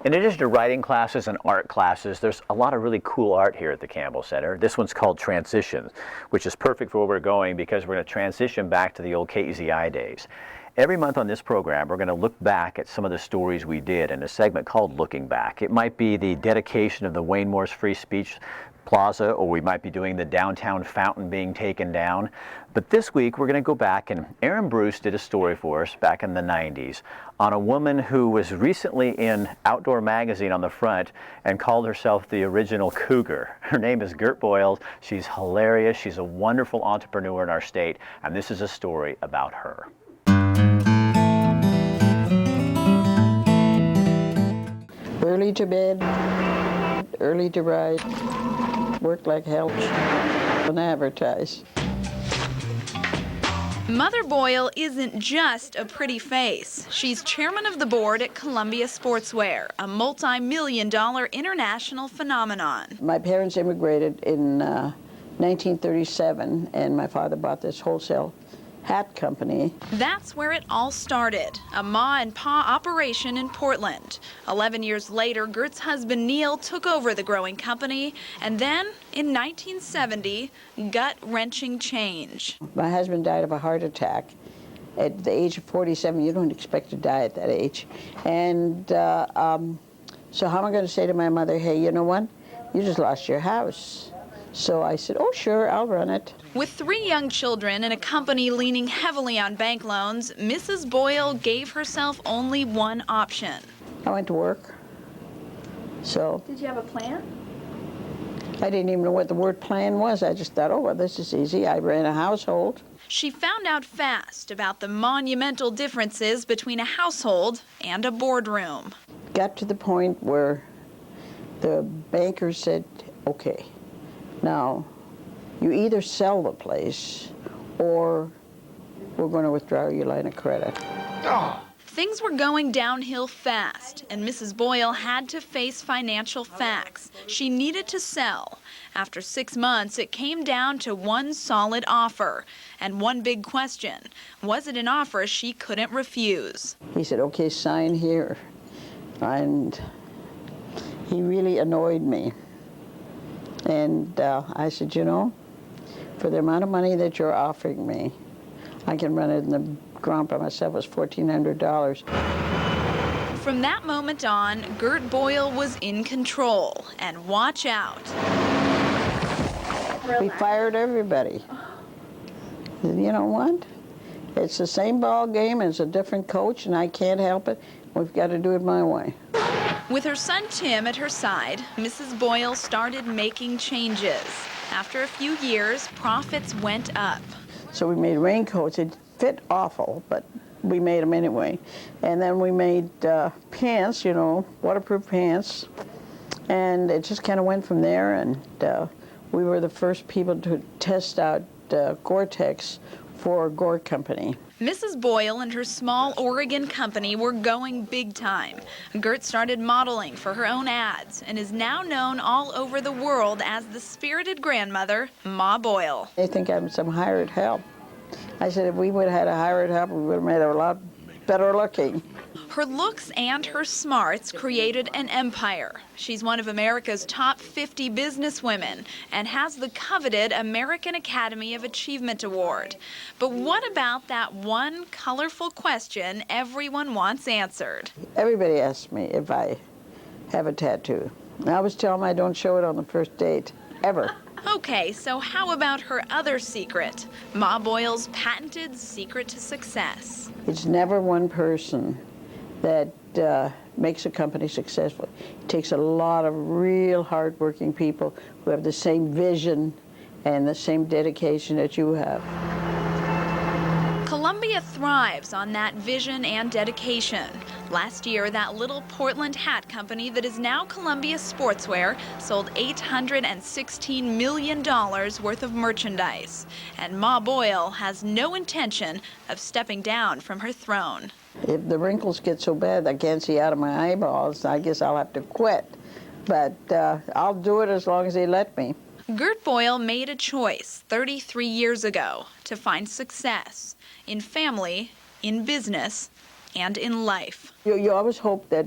In addition to writing classes and art classes, there's a lot of really cool art here at the Campbell Center. This one's called Transitions, which is perfect for where we're going because we're going to transition back to the old KEZI days. Every month on this program, we're going to look back at some of the stories we did in a segment called Looking Back. It might be the dedication of the Wayne Morse Free Speech Plaza, or we might be doing the downtown fountain being taken down. But this week we're going to go back, and Aaron Bruce did a story for us back in the 90s on a woman who was recently in Outdoor Magazine on the front and called herself the original cougar. Her name is Gert Boyle. She's hilarious. She's a wonderful entrepreneur in our state, and this is a story about her. Early to bed, early to rise, work like hell, and advertise. Mother Boyle isn't just a pretty face. She's chairman of the board at Columbia Sportswear, a multi-million-dollar international phenomenon. My parents immigrated in 1937, and my father bought this wholesale hat company. That's where it all started, a ma and pa operation in Portland. 11 years later, Gert's husband Neil took over the growing company, and then in 1970, gut-wrenching change. My husband died of a heart attack at the age of 47. You don't expect to die at that age. And so how am I going to say to my mother, hey, you know what? You just lost your house. So I said, oh, sure, I'll run it. With 3 young children and a company leaning heavily on bank loans, Mrs. Boyle gave herself only one option. I went to work. So. Did you have a plan? I didn't even know what the word plan was. I just thought, oh, well, this is easy. I ran a household. She found out fast about the monumental differences between a household and a boardroom. Got to the point where the banker said, okay, now, you either sell the place or we're going to withdraw your line of credit. Oh. Things were going downhill fast, and Mrs. Boyle had to face financial facts. She needed to sell. After 6 months, it came down to one solid offer. And one big question, was it an offer she couldn't refuse? He said, okay, sign here. And he really annoyed me. And I said, you know, for the amount of money that you're offering me, I can run it in the ground by myself. It was $1,400. From that moment on, Gert Boyle was in control. And watch out. We fired everybody. You know what? It's the same ball game. It's a different coach, and I can't help it. We've got to do it my way. With her son Tim at her side, Mrs. Boyle started making changes. After a few years, profits went up. So we made raincoats. It fit awful, but we made them anyway. And then we made pants, you know, waterproof pants. And it just kind of went from there. And we were the first people to test out Gore-Tex for Gore Company. Mrs. Boyle and her small Oregon company were going big time. Gert started modeling for her own ads and is now known all over the world as the spirited grandmother, Ma Boyle. They think I'm some hired help. I said if we would have had a hired help, we would have made her a lot better looking. Her looks and her smarts created an empire. She's one of America's top 50 businesswomen and has the coveted American Academy of Achievement Award. But what about that one colorful question everyone wants answered? Everybody asks me if I have a tattoo. I always tell them I don't show it on the first date, ever. Okay, so how about her other secret? Ma Boyle's patented secret to success. It's never one person that makes a company successful. It takes a lot of real hard-working people who have the same vision and the same dedication that you have. Columbia thrives on that vision and dedication. Last year, that little Portland hat company that is now Columbia Sportswear sold $816 million worth of merchandise. And Ma Boyle has no intention of stepping down from her throne. If the wrinkles get so bad I can't see out of my eyeballs, I guess I'll have to quit. But I'll do it as long as they let me. Gert Boyle made a choice 33 years ago to find success in family, in business, and in life. You always hope that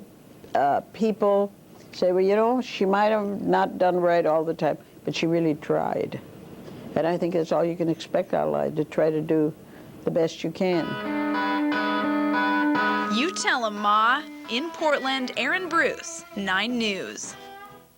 people say, well, you know, she might have not done right all the time, but she really tried. And I think that's all you can expect out of life, to try to do the best you can. You tell 'em, Ma. In Portland, Erin Bruce, 9 News.